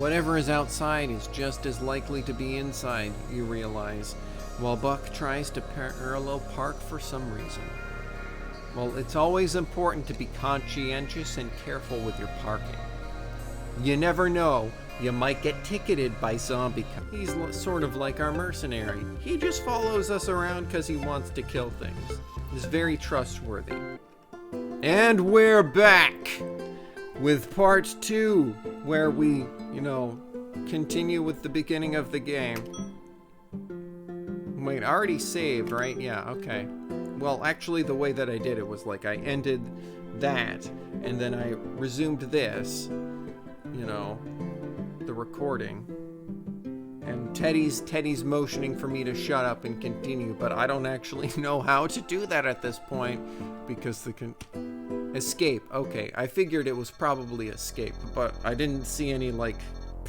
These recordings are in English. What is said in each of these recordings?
Whatever is outside is just as likely to be inside, you realize, while Buck tries to parallel park for some reason. Well, it's always important to be conscientious and careful with your parking. You never know, you might get ticketed by zombie cops. He's sort of like our mercenary. He just follows us around because he wants to kill things. He's very trustworthy. And we're back with part 2, where we, continue with the beginning of the game. Wait, I already saved, right? Yeah, okay. Well, actually, the way that I did it was like I ended that, and then I resumed this, the recording. And Teddy's motioning for me to shut up and continue, but I don't actually know how to do that at this point, because escape. Okay, I figured it was probably escape, but I didn't see any,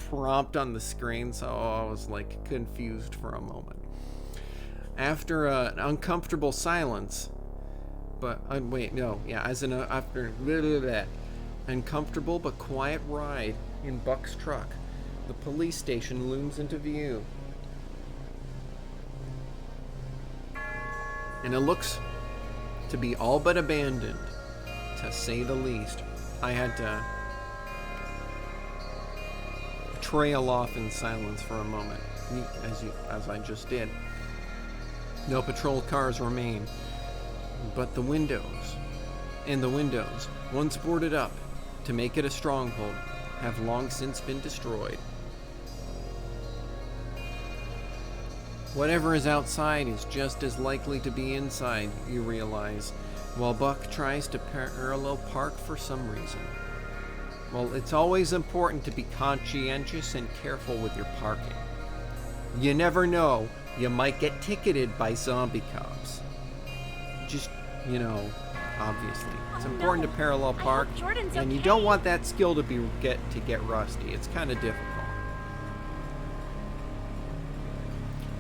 prompt on the screen, so I was, confused for a moment. After an uncomfortable silence, after uncomfortable but quiet ride in Buck's truck, the police station looms into view. And it looks to be all but abandoned, to say the least. I had to trail off in silence for a moment, as I just did. No patrol cars remain, but the windows, once boarded up to make it a stronghold, have long since been destroyed. Whatever is outside is just as likely to be inside, you realize, while Buck tries to parallel park for some reason. Well, it's always important to be conscientious and careful with your parking. You never know, you might get ticketed by zombie cops. Just, obviously. It's important to parallel park, and you don't want that skill to get rusty. It's kind of difficult.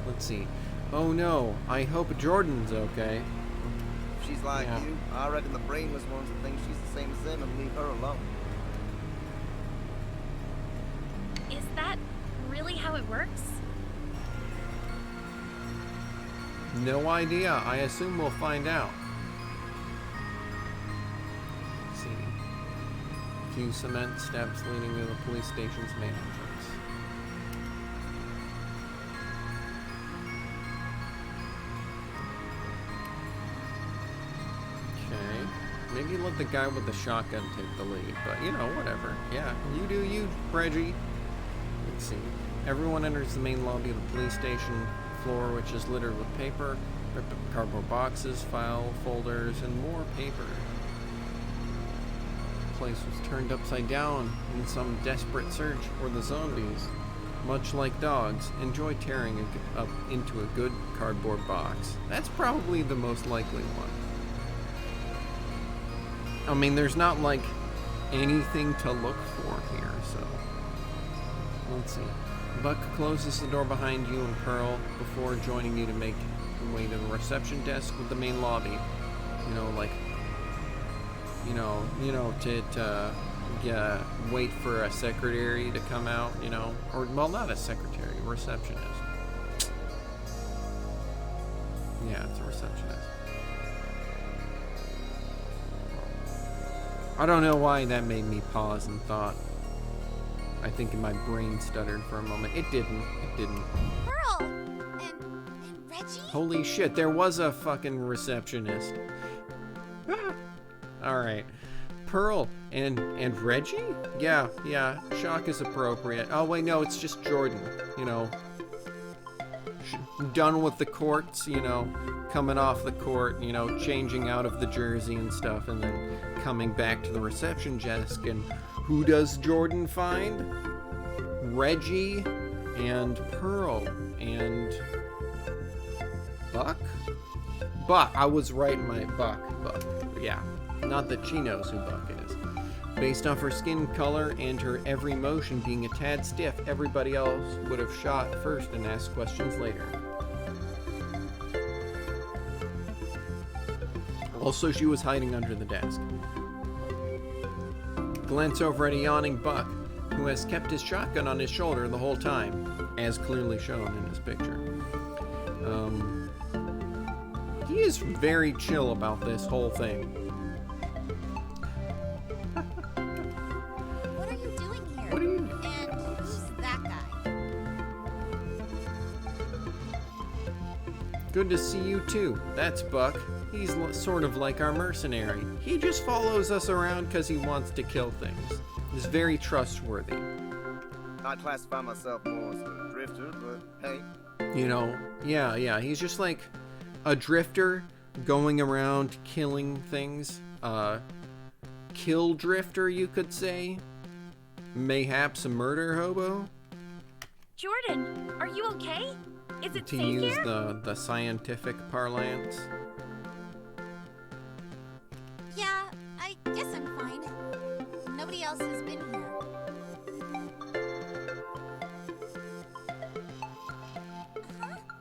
Let's see. Oh no, I hope Jordan's okay. If she's like you, I reckon the brainless ones will think she's the same as them and leave her alone. Is that really how it works? No idea. I assume we'll find out. Let's see. A few cement steps leading to the police station's main entrance. Okay. Maybe let the guy with the shotgun take the lead, but whatever. Yeah, you do you, Reggie. Let's see. Everyone enters the main lobby of the police station floor, which is littered with paper, ripped up cardboard boxes, file folders, and more paper. The place was turned upside down in some desperate search for the zombies. Much like dogs, enjoy tearing up into a good cardboard box. That's probably the most likely one. I mean, there's not anything to look for here, so let's see. Buck closes the door behind you and Pearl before joining you to make your way to the reception desk with the main lobby. To wait for a secretary to come out, or, well, not a secretary, a receptionist. Yeah, it's a receptionist. I don't know why that made me pause and thought. I think my brain stuttered for a moment. It didn't. Pearl! And Reggie? Holy shit, there was a fucking receptionist. Alright. Pearl and Reggie? Yeah, shock is appropriate. Oh wait, no, it's just Jordan, done with the courts, coming off the court, changing out of the jersey and stuff, and then coming back to the reception desk, and who does Jordan find? Reggie and Pearl and Buck? Buck, I was right in my Buck. Yeah, not that she knows who Buck is. Based off her skin color and her every motion being a tad stiff, everybody else would have shot first and asked questions later. Also, she was hiding under the desk. Glance over at a yawning Buck. who has kept his shotgun on his shoulder the whole time, as clearly shown in his picture. He is very chill about this whole thing. What are you doing here? What are you... And who's that guy? Good to see you too. That's Buck. He's sort of like our mercenary. He just follows us around because he wants to kill things. He's very trustworthy. I'd classify myself more as a drifter, but hey. You know, yeah, he's just like a drifter going around killing things. Kill drifter, you could say. Mayhaps a murder hobo. Jordan, are you okay? Is it To safe use here? the scientific parlance. Yeah, I guess I'm fine. Nobody else has been here.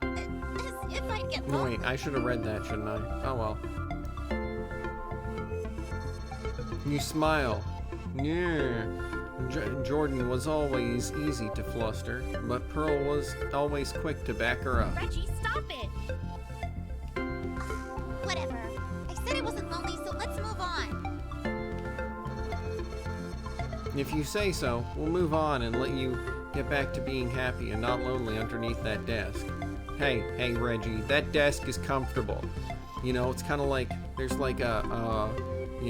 As if I'd get lonely. Wait, I should have read that, shouldn't I? Oh well. You smile. Yeah. Jordan was always easy to fluster, but Pearl was always quick to back her up. Reggie, stop it! Whatever. I said I wasn't lonely, so let's move on. If you say so, we'll move on and let you get back to being happy and not lonely underneath that desk. Hey, Reggie, that desk is comfortable. You know, it's kind of like, there's like you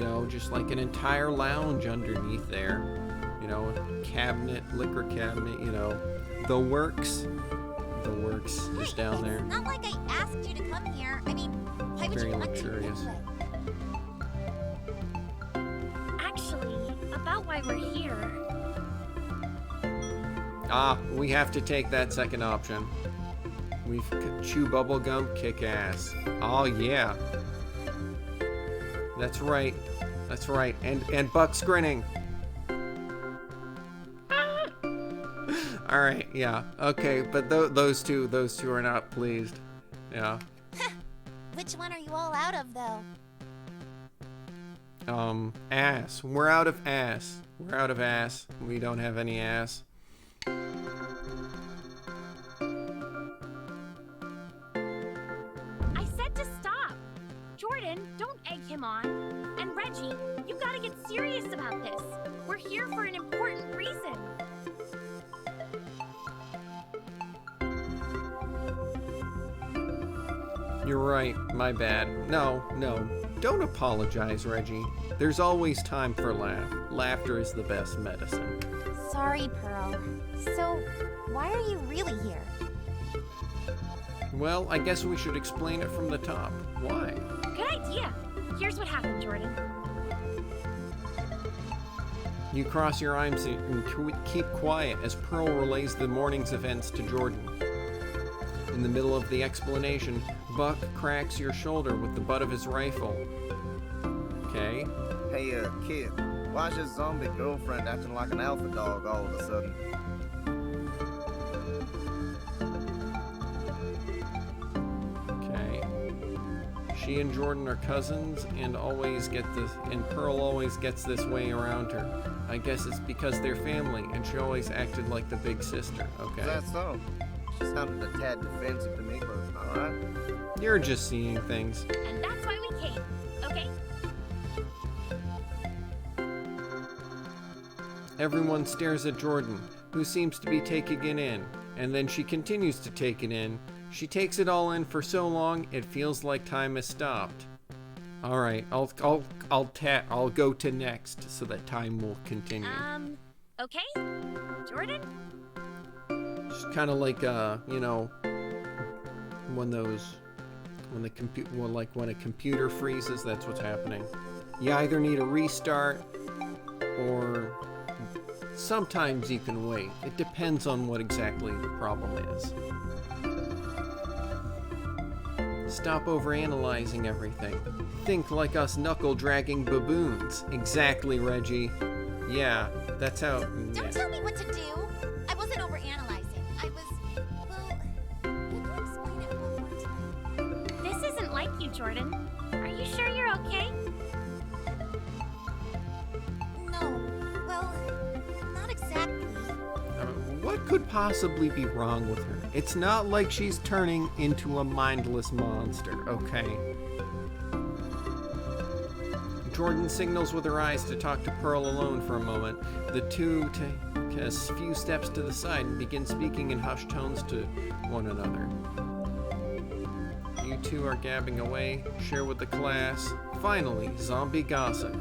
know, just like an entire lounge underneath there. You know, a cabinet, liquor cabinet, you know, the works. The works is down there. It's not like I asked you to come here. I mean, why would Very you want luxurious. to anyway? Actually, about why we're here. Ah, we have to take that second option. We've chew bubblegum, kick ass. Oh yeah. That's right. That's right. And Buck's grinning. All right, yeah, okay, but those two are not pleased. Yeah. Which one are you all out of, though? Ass. We're out of ass. We're out of ass. We don't have any ass. I said to stop. Jordan, don't egg him on. And Reggie, you gotta get serious about this. We're here for an important reason. You're right, my bad. No, don't apologize, Reggie. There's always time for laughter is the best medicine. Sorry, Pearl. So, why are you really here? Well, I guess we should explain it from the top. Why? Good idea. Here's what happened, Jordan. You cross your arms and keep quiet as Pearl relays the morning's events to Jordan. In the middle of the explanation, Buck cracks your shoulder with the butt of his rifle. Okay. Hey, kid, why's your zombie girlfriend acting like an alpha dog all of a sudden? Okay. She and Jordan are cousins and Pearl always gets this way around her. I guess it's because they're family and she always acted like the big sister. Okay. Is that so? She sounded a tad defensive to me, but alright. You're just seeing things. And that's why we came, okay? Everyone stares at Jordan, who seems to be taking it in, and then she continues to take it in. She takes it all in for so long, it feels like time has stopped. All right, I'll go to next so that time will continue. Okay? Jordan? It's kind of like you know, when a computer freezes, that's what's happening. You either need a restart or sometimes you can wait. It depends on what exactly the problem is. Stop overanalyzing everything. Think like us knuckle-dragging baboons. Exactly, Reggie. Yeah, that's how... Don't tell me what to do. I wasn't overanalyzing. I was... Well, can you explain it one more time? This isn't like you, Jordan. Are you sure you're okay? No. Well, not exactly. What could possibly be wrong with her? It's not like she's turning into a mindless monster, okay? Jordan signals with her eyes to talk to Pearl alone for a moment. The two take a few steps to the side and begin speaking in hushed tones to one another. You two are gabbing away, share with the class. Finally, zombie gossip.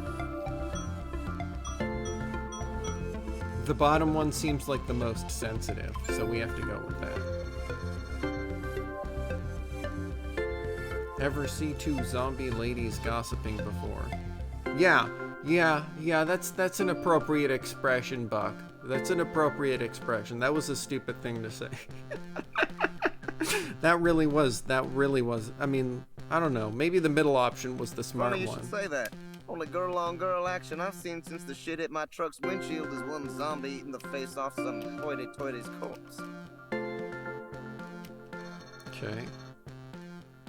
The bottom one seems like the most sensitive, so we have to go with that. Ever see two zombie ladies gossiping before? Yeah, that's an appropriate expression, Buck. That's an appropriate expression. That was a stupid thing to say. That really was. I mean, I don't know. Maybe the middle option was the smart Funny you one. should say that. Only girl-on-girl action I've seen since the shit hit my truck's windshield is one zombie eating the face off some hoity-toity's corpse. Okay.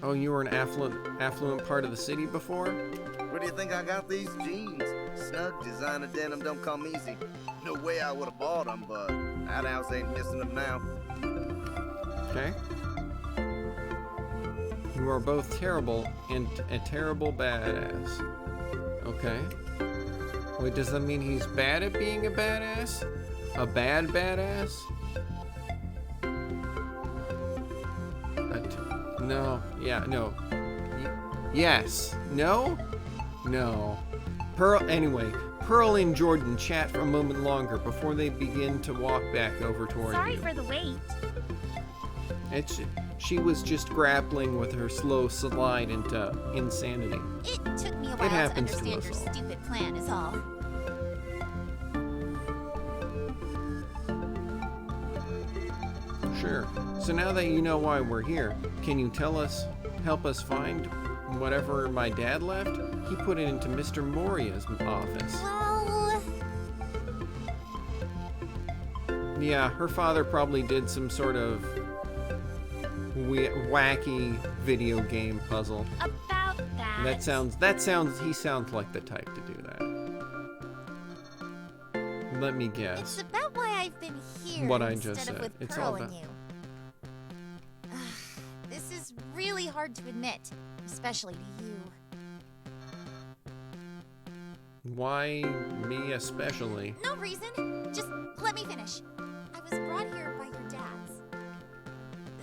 Oh, you were an affluent part of the city before? Where do you think I got these jeans? Snug designer denim don't come easy. No way I would have bought them, but that house ain't missing them now. Okay. You are both terrible and a terrible badass. Okay. Wait, does that mean he's bad at being a badass? A bad badass? No. Yeah, no. Yes. No? No. Anyway, Pearl and Jordan chat for a moment longer before they begin to walk back over toward Sorry you. for the wait. She was just grappling with her slow slide into insanity. It took me a while to happens to understand us your all. stupid plan is all. Sure. So now that you know why we're here, can you help us find whatever my dad left? He put it into Mr. Moria's office. Well, Yeah, her father probably did some sort of wacky video game puzzle. About that. He sounds like the type to do that. Let me guess. it's about why I've been here What I instead just of said. with It's Pearl all and about- you. This is really hard to admit, especially to you. Why me especially? No reason. Just let me finish. I was brought here by your dads.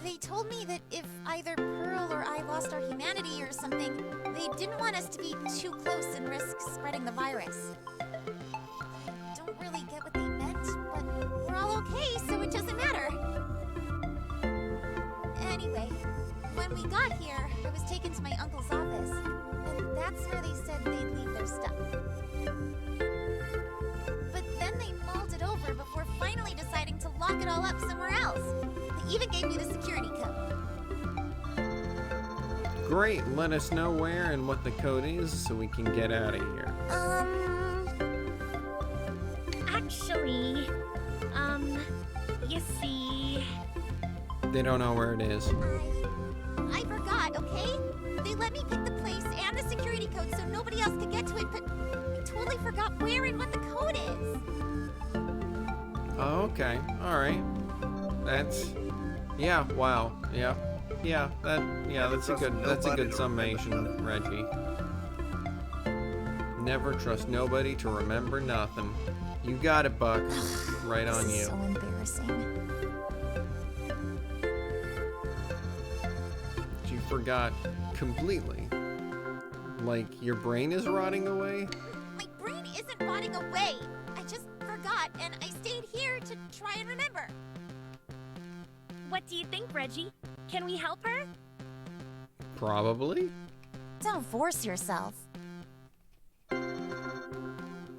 They told me that if either Pearl or I lost our humanity or something, they didn't want us to be too close and risk spreading the virus. I don't really get what they meant, but we're all okay, so it doesn't matter. Anyway, when we got here, I was taken to my uncle's office, and that's where they said they'd leave their stuff. But then they mulled it over before finally deciding to lock it all up somewhere else. They even gave me the security code. Great, let us know where and what the code is so we can get out of here. Actually, you see... They don't know where it is. I forgot, okay? They let me pick the place and the security code so nobody else could get to it, but I totally forgot where and what the code is. Oh, okay. Alright. That's wow. That's a good summation, Reggie. Never trust nobody to remember nothing. You got it, Buck. Right on This is you. so embarrassing. You forgot completely. Like your brain is rotting away? My brain isn't rotting away. I just forgot, and I stayed here to try and remember. What do you think, Reggie? Can we help her? Probably. Don't force yourself.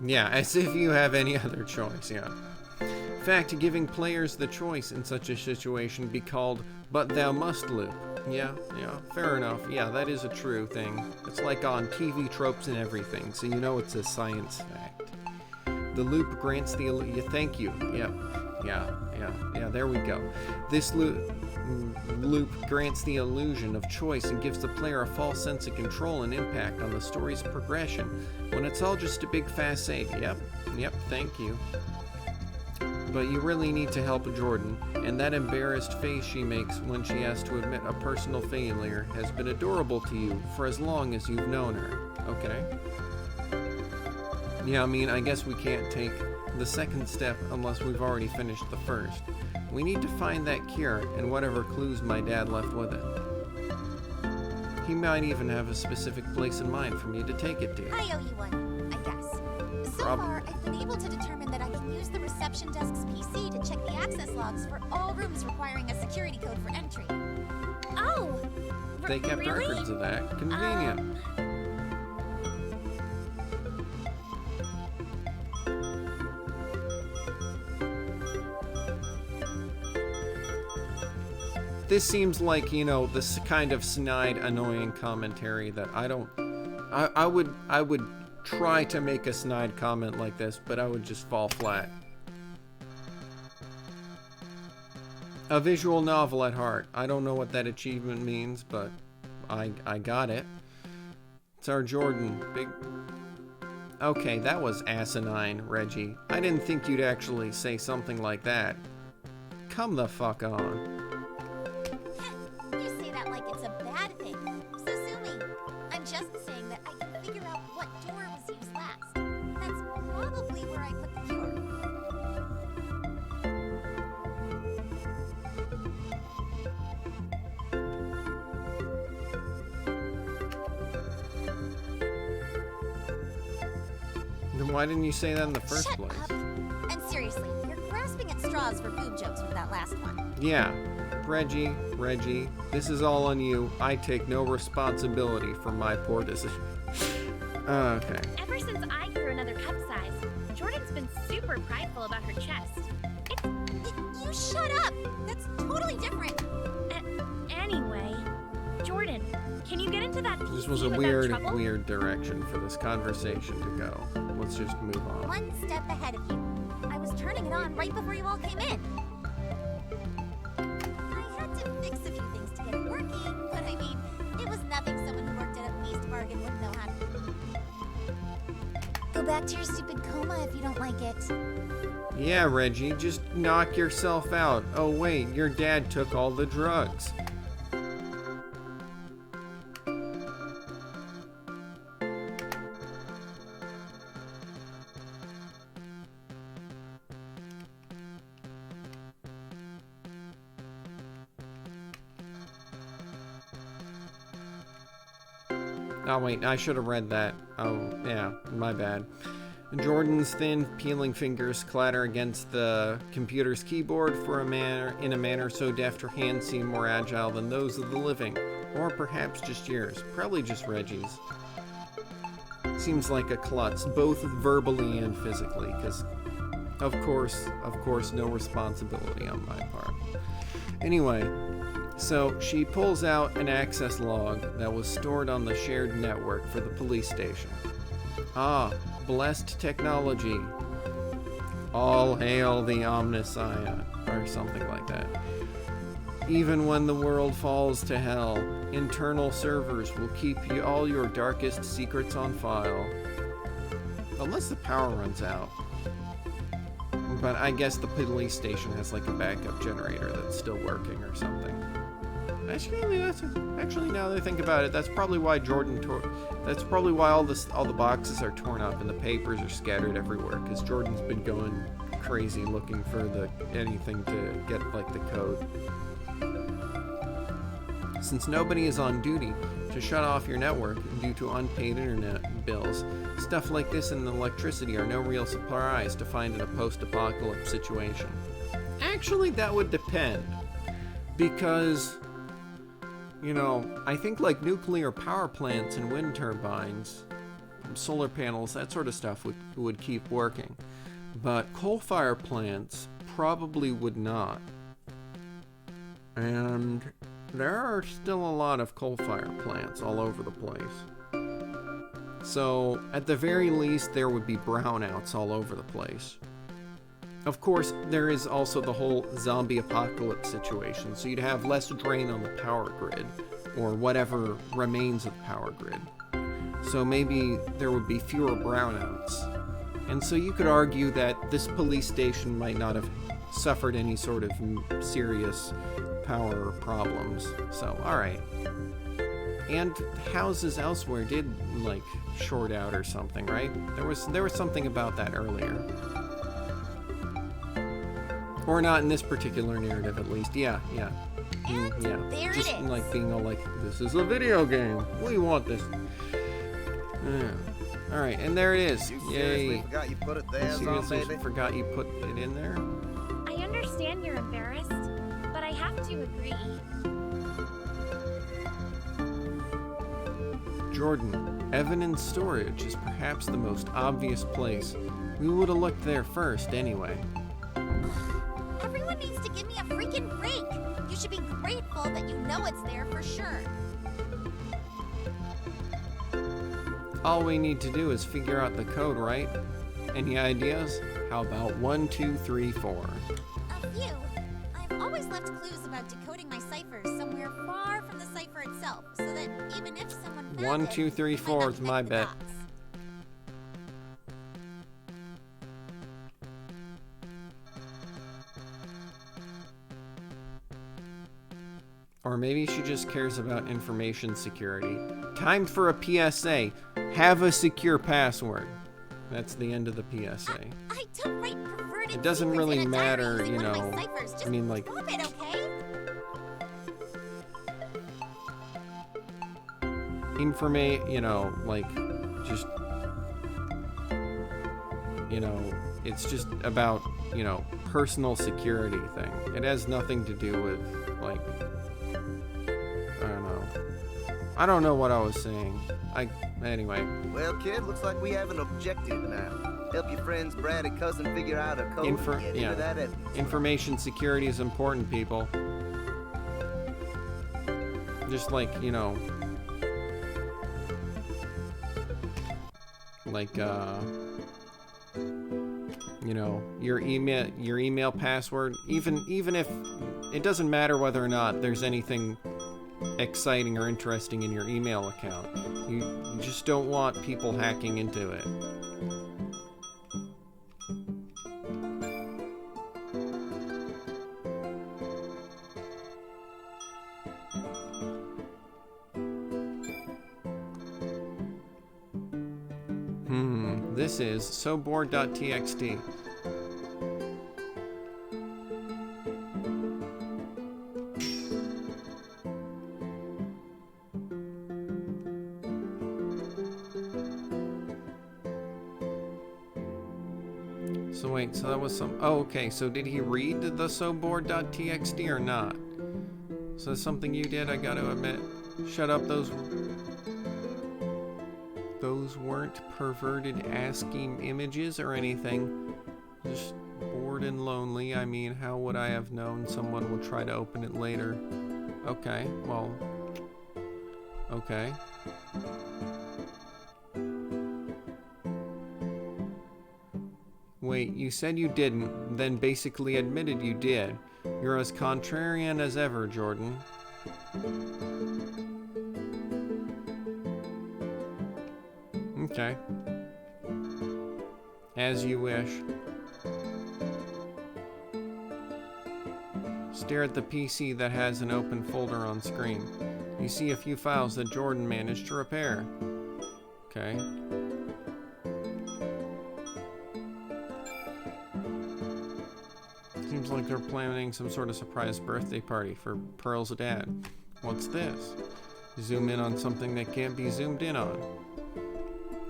Yeah, as if you have any other choice, yeah. In fact, giving players the choice in such a situation be called "But Thou Must" loop. Yeah, fair enough. Yeah, that is a true thing. It's like on TV tropes and everything, so you know it's a science fact. The loop grants the thank you. Yeah, there we go. This loop grants the illusion of choice and gives the player a false sense of control and impact on the story's progression, when it's all just a big fast save. Yep, thank you. But you really need to help Jordan, and that embarrassed face she makes when she has to admit a personal failure has been adorable to you for as long as you've known her, okay? Yeah, I mean, I guess we can't take the second step unless we've already finished the first. We need to find that cure and whatever clues my dad left with it. He might even have a specific place in mind for me to take it to. I owe you one, I guess. So far, I've been able to determine that I can use the reception desk's PC to check the access logs for all rooms requiring a security code for entry. Oh! They kept really? records of that. Convenient. This seems like, you know, this kind of snide, annoying commentary that I would try to make a snide comment like this, but I would just fall flat. A visual novel at heart. I don't know what that achievement means, but I got it. It's our Jordan. Big... Okay, that was asinine, Reggie. I didn't think you'd actually say something like that. Come the fuck on. You say that like it's a bad thing. So sue me. I'm just saying that I can figure out what door was used last. That's probably where I put the cure. Then why didn't you say that in the first Shut place? up. And seriously, you're grasping at straws for boob jokes with that last one. Yeah. Reggie, this is all on you. I take no responsibility for my poor decision. Okay. Ever since I grew another cup size, Jordan's been super prideful about her chest. You shut up! That's totally different. Anyway, Jordan, can you get into that PC This was a without trouble? weird direction for this conversation to go. Let's just move on. One step ahead of you. I was turning it on right before you all came in. I had to fix a few things to get it working, but I mean, it was nothing someone who worked at a Beast Bargain wouldn't know how to do. Go back to your stupid coma if you don't like it. Yeah, Reggie, just knock yourself out. Oh wait, your dad took all the drugs. Oh wait, I should have read that. Oh, yeah, my bad. Jordan's thin, peeling fingers clatter against the computer's keyboard in a manner so deft her hands seem more agile than those of the living. Or perhaps just yours. Probably just Reggie's. Seems like a klutz, both verbally and physically, because of course, no responsibility on my part. Anyway, so she pulls out an access log that was stored on the shared network for the police station. Ah, blessed technology. All hail the Omnissiah, or something like that. Even when the world falls to hell, internal servers will keep all your darkest secrets on file. Unless the power runs out. But I guess the police station has like a backup generator that's still working or something. Actually, now that I think about it, that's probably why that's probably why all the boxes are torn up and the papers are scattered everywhere, because Jordan's been going crazy looking for anything to get like the code. Since nobody is on duty to shut off your network due to unpaid internet bills, stuff like this and electricity are no real surprise to find in a post-apocalypse situation. Actually, that would depend, because, you know, I think like nuclear power plants and wind turbines, solar panels, that sort of stuff would keep working. But coal-fired plants probably would not. And there are still a lot of coal-fired plants all over the place. So, at the very least, there would be brownouts all over the place. Of course, there is also the whole zombie apocalypse situation, so you'd have less drain on the power grid, or whatever remains of the power grid. So maybe there would be fewer brownouts. And so you could argue that this police station might not have suffered any sort of serious power problems. So, alright. And houses elsewhere did, like, short out or something, right? There was something about that earlier. Or not in this particular narrative, at least. Yeah. And Yeah. there Just it is. like being all like, this is a video game. We want this. Yeah. Alright, and there it is. You seriously Yay. forgot you put it I there, seriously baby? forgot you put it in there? I understand you're embarrassed, but I have to agree. Jordan, evidence storage is perhaps the most obvious place. We would have looked there first anyway. Everyone needs to give me a freaking break. You should be grateful that you know it's there for sure. All we need to do is figure out the code, right? Any ideas? How about 1, 2, 3, 4? A few. I've always left clues about decoding my ciphers somewhere far from the cipher itself, so that even if someone found 1, it, 2, 3, might 4 not is my connect the bet. dots. Or maybe she just cares about information security. Time for a PSA. Have a secure password. That's the end of the PSA. I don't write perverted It doesn't secrets really in a diary matter, using you one of know, my ciphers. Just I mean, like- stop it, okay? Just, it's just about, personal security thing. It has nothing to do with, like, I don't know. I don't know what I was saying. Anyway. Well, kid, looks like we have an objective now. Help your friends Brad and cousin figure out a code and get into that evidence. Information security is important, people. Just like, your email password, even if it doesn't matter whether or not there's anything exciting or interesting in your email account. You just don't want people hacking into it. This is soboard.txt. So wait, so that was some... Oh, okay, so did he read the soboard.txt or not? So that's something you did, I gotta admit. Shut up, those weren't perverted ASCII images or anything. Just bored and lonely. I mean, how would I have known someone would try to open it later? Okay, well... Okay. Wait, you said you didn't, then basically admitted you did. You're as contrarian as ever, Jordan. Okay. As you wish. Stare at the PC that has an open folder on screen. You see a few files that Jordan managed to repair. Okay. Seems like they're planning some sort of surprise birthday party for Pearl's dad. What's this? Zoom in on something that can't be zoomed in on.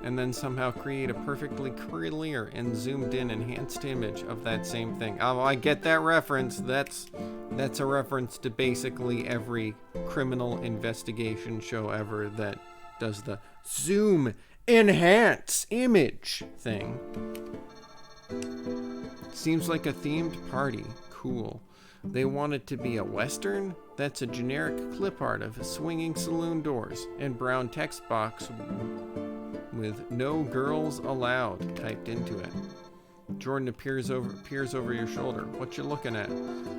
And then somehow create a perfectly clear and zoomed in enhanced image of that same thing. Oh, I get that reference. That's a reference to basically every criminal investigation show ever that does the zoom enhance image thing. Seems like a themed party. Cool. They want it to be a Western? That's a generic clip art of swinging saloon doors and brown text box with "No girls allowed" typed into it. Jordan peers over your shoulder. What you looking at?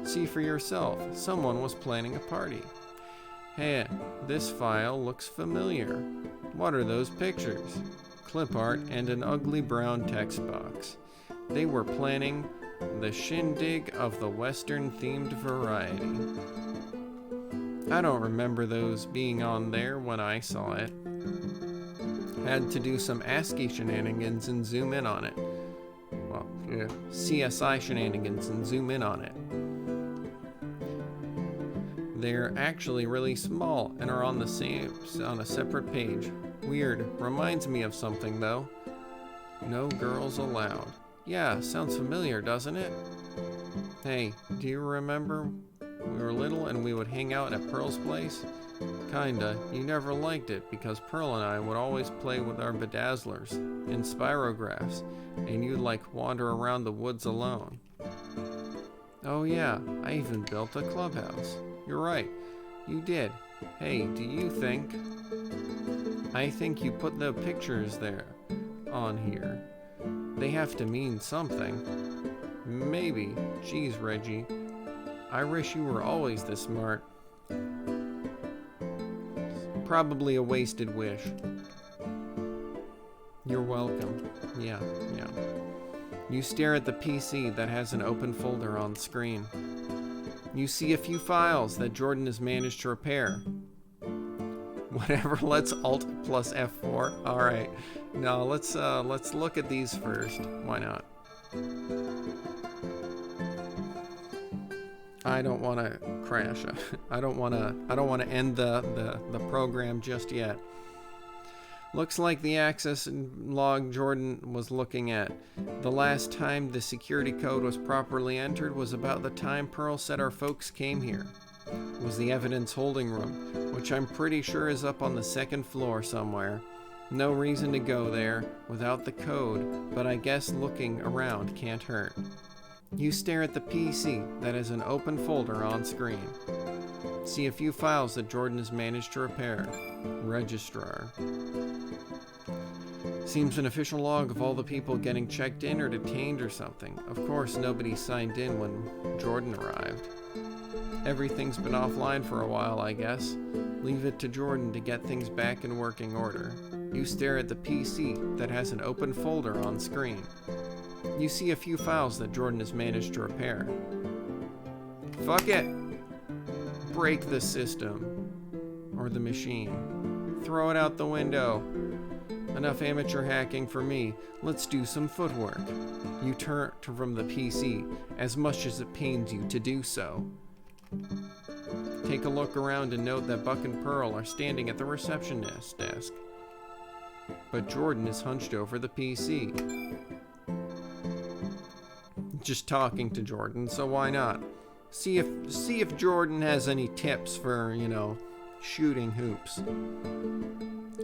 See for yourself. Someone was planning a party. Hey, this file looks familiar. What are those pictures? clip art, and an ugly brown text box. They were planning the shindig of the Western-themed variety. I don't remember those being on there when I saw it. Had to do some ASCII shenanigans and zoom in on it. Well, yeah, CSI shenanigans and zoom in on it. They're actually really small and are on a separate page. Weird. Reminds me of something though. No girls allowed. Yeah, sounds familiar, doesn't it? Hey, do you remember we were little and we would hang out at Pearl's place? Kinda. You never liked it because Pearl and I would always play with our bedazzlers and spirographs, and you'd like wander around the woods alone. Oh yeah, I even built a clubhouse. You're right, you did. Hey, do you think... I think you put the pictures there, on here. They have to mean something. Maybe. Geez, Reggie. I wish you were always this smart. Probably a wasted wish. You're welcome. Yeah. You stare at the PC that has an open folder on the screen. You see a few files that Jordan has managed to repair. Whatever, let's Alt plus F4. Alright. No, let's look at these first. Why not? I don't want to crash. I don't want to end the program just yet. Looks like the access log Jordan was looking at. The last time the security code was properly entered was about the time Pearl said our folks came here. It was the evidence holding room, which I'm pretty sure is up on the second floor somewhere. No reason to go there without the code, but I guess looking around can't hurt. You stare at the PC that has an open folder on screen. See a few files that Jordan has managed to repair. Registrar. Seems an official log of all the people getting checked in or detained or something. Of course, nobody signed in when Jordan arrived. Everything's been offline for a while, I guess. Leave it to Jordan to get things back in working order. You stare at the PC that has an open folder on screen. You see a few files that Jordan has managed to repair. Fuck it! Break the system. Or the machine. Throw it out the window. Enough amateur hacking for me. Let's do some footwork. You turn from the PC, as much as it pains you to do so. Take a look around and note that Buck and Pearl are standing at the receptionist desk. But Jordan is hunched over the PC. Just talking to Jordan, so why not? See if Jordan has any tips for, shooting hoops.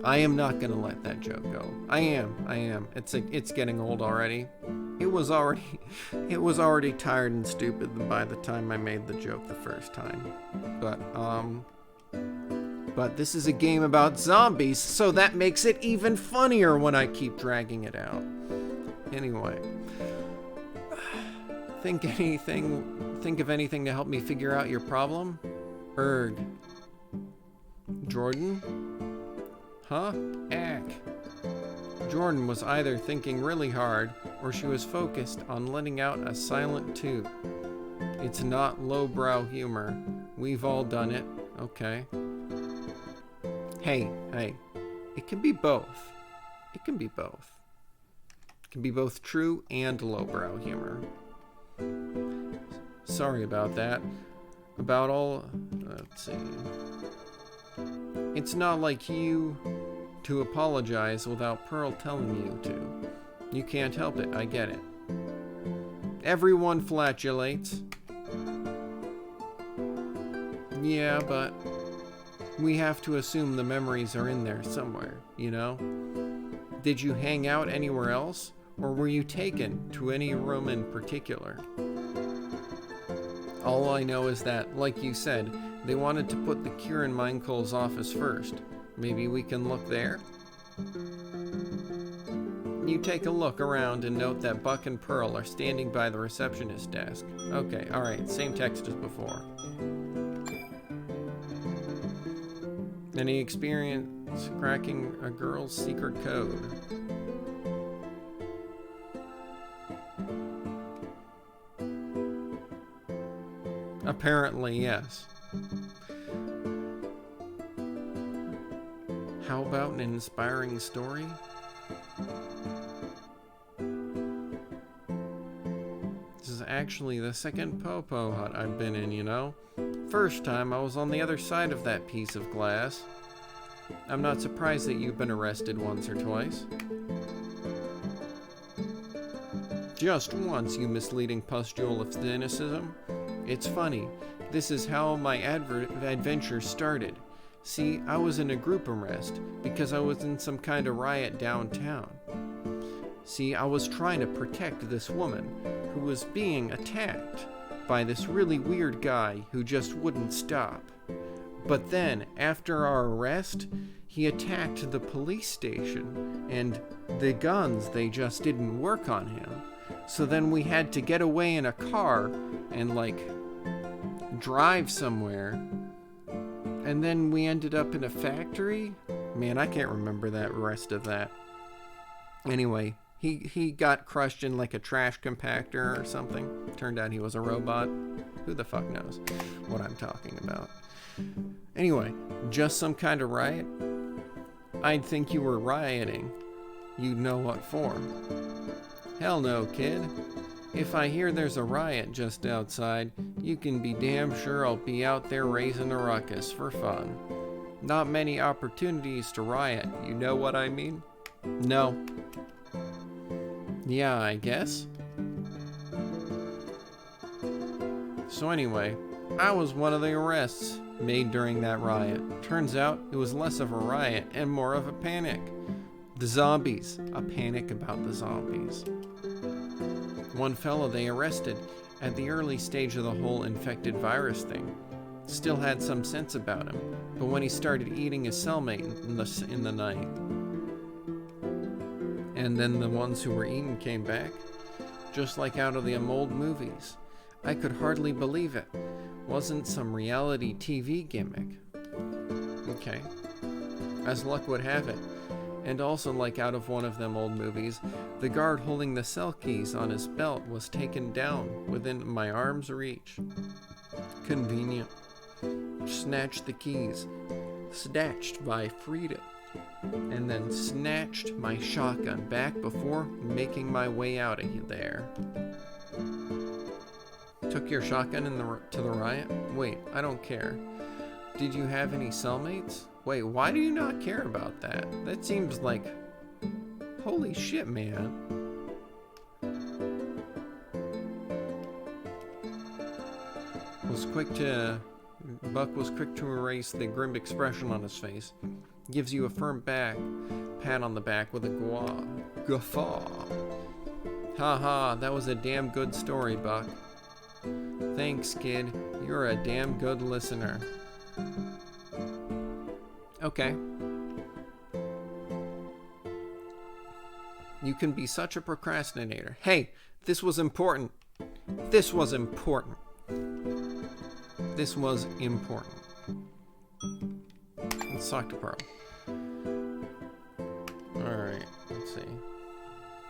I am not gonna let that joke go. I am. It's getting old already. It was already tired and stupid by the time I made the joke the first time. But this is a game about zombies, so that makes it even funnier when I keep dragging it out. Anyway. Think of anything to help me figure out your problem? Erg. Jordan? Huh? Ack. Jordan was either thinking really hard, or she was focused on letting out a silent toot. It's not lowbrow humor. We've all done it. Okay. Hey. It can be both. It can be both true and lowbrow humor. Sorry about that. Let's see. It's not like you to apologize without Pearl telling you to. You can't help it, I get it. Everyone flatulates. Yeah, but we have to assume the memories are in there somewhere, Did you hang out anywhere else? Or were you taken to any room in particular? All I know is that, like you said, they wanted to put the cure in Minecole's office first. Maybe we can look there? You take a look around and note that Buck and Pearl are standing by the receptionist desk. Okay, alright, same text as before. Any experience cracking a girl's secret code? Apparently, yes. How about an inspiring story? This is actually the second Popo hut I've been in, you know? First time I was on the other side of that piece of glass. I'm not surprised that you've been arrested once or twice. Just once, you misleading pustule of cynicism. It's funny. This is how my adventure started. See, I was in a group arrest because I was in some kind of riot downtown. See, I was trying to protect this woman who was being attacked by this really weird guy who just wouldn't stop. But then, after our arrest, he attacked the police station, and the guns, they just didn't work on him. So then we had to get away in a car and, like, drive somewhere. And then we ended up in a factory? Man, I can't remember that rest of that. Anyway, he got crushed in, like, a trash compactor or something. Turned out he was a robot. Who the fuck knows what I'm talking about? Anyway, just some kind of riot? I'd think you were rioting. You'd know what for. Hell no, kid. If I hear there's a riot just outside, you can be damn sure I'll be out there raising a ruckus for fun. Not many opportunities to riot, you know what I mean? No. Yeah, I guess. So anyway, I was one of the arrests made during that riot. Turns out it was less of a riot and more of a panic. The zombies. A panic about the zombies. One fellow they arrested at the early stage of the whole infected virus thing still had some sense about him, but when he started eating his cellmate in the night, and then the ones who were eaten came back, just like out of the old movies. I could hardly believe it. Wasn't some reality TV gimmick. Okay. As luck would have it, and also like out of one of them old movies, the guard holding the cell keys on his belt was taken down within my arm's reach. Convenient. Snatched the keys. Snatched by freedom. And then snatched my shotgun back before making my way out of there. Took your shotgun to the riot? Wait, I don't care. Did you have any cellmates? Wait, why do you not care about that? That seems like... Holy shit, man. Buck was quick to erase the grim expression on his face. Gives you a firm pat on the back with a guffaw. Haha, that was a damn good story, Buck. Thanks, kid. You're a damn good listener. Okay. You can be such a procrastinator. Hey, this was important. This was important. This was important. Let's talk to Pearl. Alright, let's see.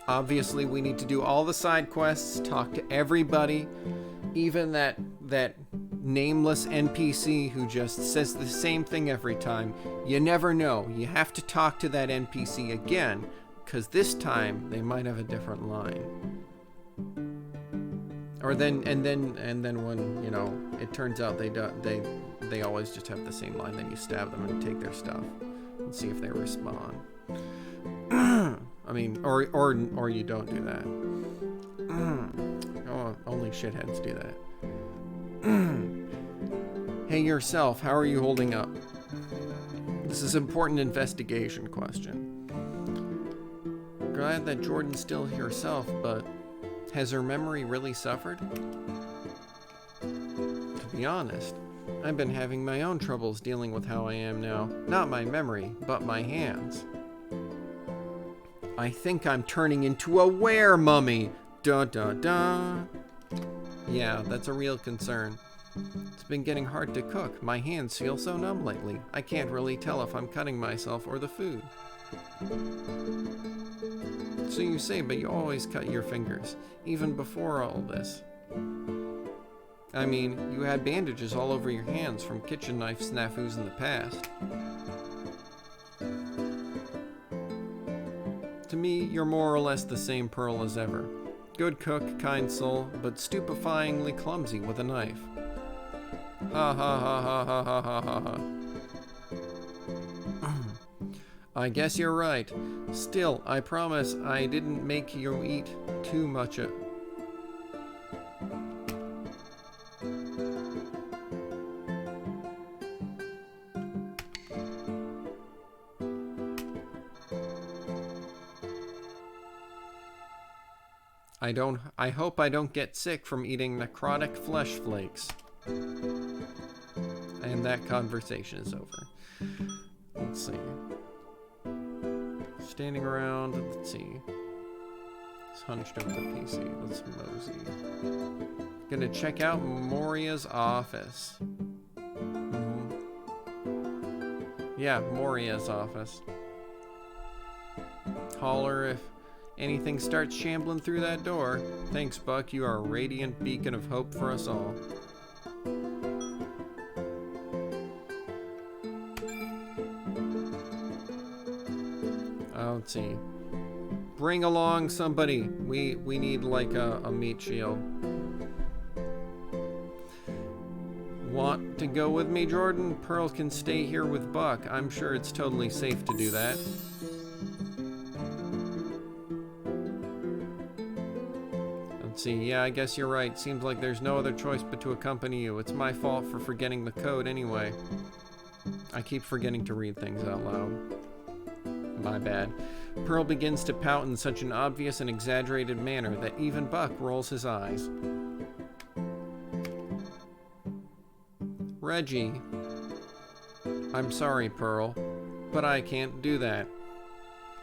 Obviously, we need to do all the side quests, talk to everybody, even that nameless NPC who just says the same thing every time. You never know. You have to talk to that NPC again, because this time they might have a different line. Or then when, you know, it turns out they always just have the same line, then you stab them and take their stuff and see if they respond. I mean, or you don't do that. Oh, only shitheads do that. Hey yourself, how are you holding up? This is an important investigation question. Glad that Jordan's still herself, but has her memory really suffered? To be honest, I've been having my own troubles dealing with how I am now. Not my memory, but my hands. I think I'm turning into a were-mummy! Dun dun dun! Yeah, that's a real concern. It's been getting hard to cook. My hands feel so numb lately. I can't really tell if I'm cutting myself or the food. So you say, but you always cut your fingers, even before all this. I mean, you had bandages all over your hands from kitchen knife snafus in the past. To me, you're more or less the same Pearl as ever. Good cook, kind soul, but stupefyingly clumsy with a knife. Ha ha ha ha ha ha ha ha ha. I guess you're right. Still, I promise I didn't make you eat too much of... I hope I don't get sick from eating necrotic flesh flakes. And that conversation is over. Let's see. Standing around, let's see. It's hunched over the PC. Let's mosey. Gonna check out Moria's office. Yeah, Moria's office. Holler if anything starts shambling through that door. Thanks, Buck. You are a radiant beacon of hope for us all. Let's see. Bring along somebody. We need like a meat shield. Want to go with me, Jordan? Pearl can stay here with Buck. I'm sure it's totally safe to do that. Let's see. Yeah, I guess you're right. Seems like there's no other choice but to accompany you. It's my fault for forgetting the code anyway. I keep forgetting to read things out loud. My bad. Pearl begins to pout in such an obvious and exaggerated manner that even Buck rolls his eyes. Reggie. I'm sorry, Pearl, but I can't do that.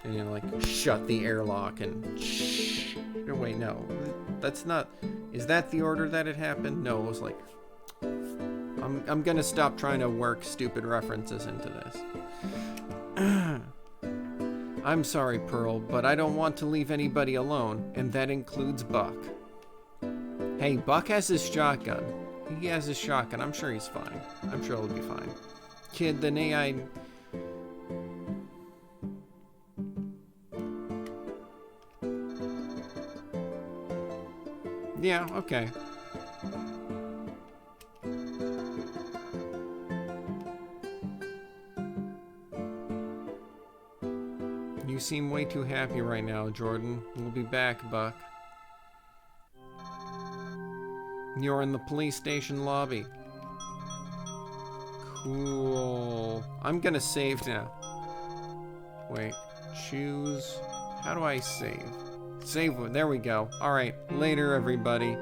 And you like shut the airlock and shh. Wait, no. That's not... Is that the order that it happened? No, it was like... I'm gonna stop trying to work stupid references into this. I'm sorry, Pearl, but I don't want to leave anybody alone, and that includes Buck. Hey, Buck has his shotgun. He has his shotgun. I'm sure he's fine. I'm sure he'll be fine. Kid, the AI... Yeah, okay. You seem way too happy right now, Jordan. We'll be back, Buck. You're in the police station lobby. Cool. I'm gonna save now. Wait. Choose. How do I save? Save. There we go. Alright. Later, everybody.